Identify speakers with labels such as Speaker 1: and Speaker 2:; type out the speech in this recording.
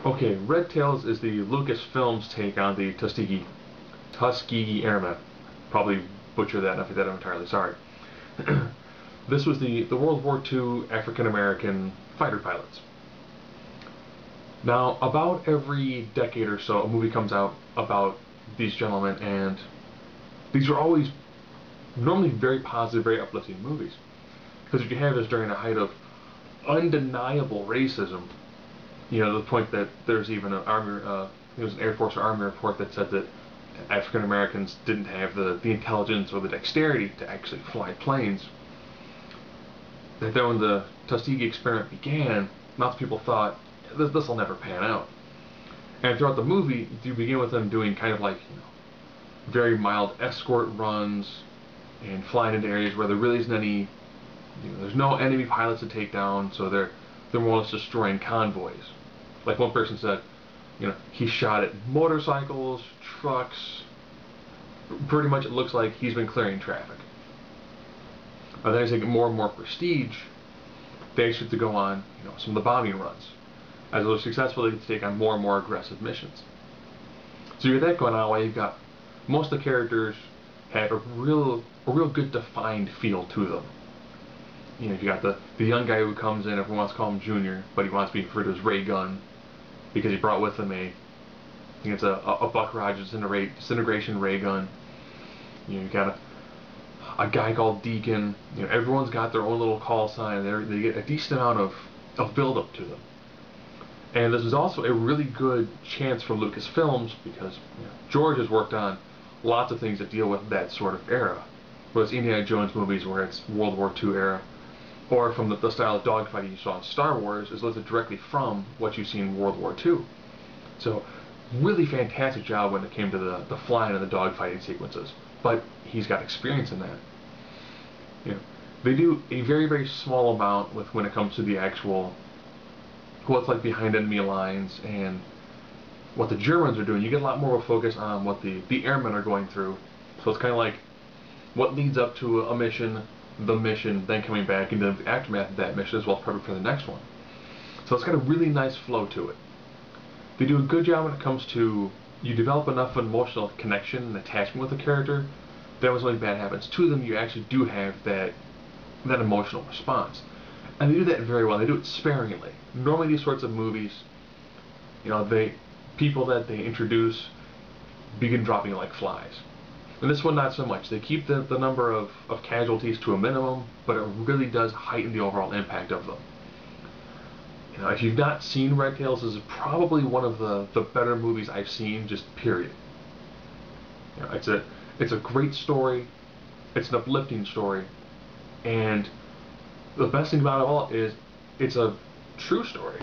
Speaker 1: Okay, Red Tails is the Lucasfilm's take on the Tuskegee Airman. Probably butcher that, if I did, I'm entirely sorry. This was the World War II African American fighter pilots. Now, about every decade or so, a movie comes out about these gentlemen, and these are always normally very positive, very uplifting movies. Because what you have is during a height of undeniable racism, to the point that there's even an there was an Air Force or Army report that said that African Americans didn't have the intelligence or the dexterity to actually fly planes. That then when the Tuskegee experiment began, lots of people thought this will never pan out. And throughout the movie, you begin with them doing kind of like very mild escort runs and flying into areas where there really isn't any, there's no enemy pilots to take down, so they're more or less destroying convoys. Like one person said, he shot at motorcycles, trucks. Pretty much it looks like he's been clearing traffic. Then as they get more and more prestige, they actually have to go on, some of the bombing runs. As they're successful, they get to take on more and more aggressive missions. So you get that going on while you've got most of the characters have a real good defined feel to them. You got the young guy who comes in, everyone wants to call him Junior, but he wants to be referred to as Ray Gun because he brought with him I think it's a Buck Rogers disintegration ray gun. You got a guy called Deacon. Everyone's got their own little call sign. They get a decent amount of build up to them. And this is also a really good chance for Lucasfilms because George has worked on lots of things that deal with that sort of era. Whether it's Indiana Jones movies where it's World War II era, or from the style of dogfighting you saw in Star Wars is lifted directly from what you see in World War II. So really fantastic job when it came to the flying and the dogfighting sequences. But he's got experience in that. They do a very, very small amount with when it comes to the actual what's like behind enemy lines and what the Germans are doing. You get a lot more of a focus on what the airmen are going through. So it's kind of like what leads up to a mission, the mission, then coming back into the aftermath of that mission as well as prepping for the next one. So it's got a really nice flow to it. They do a good job when it comes to you develop enough emotional connection and attachment with the character that when something bad happens to them, you actually do have that emotional response. And they do that very well. They do it sparingly. Normally these sorts of movies, people that they introduce begin dropping like flies. And this one not so much. They keep the number of casualties to a minimum, but it really does heighten the overall impact of them. If you've not seen Red Tails, this is probably one of the better movies I've seen, just period. It's a great story, it's an uplifting story, and the best thing about it all is it's a true story.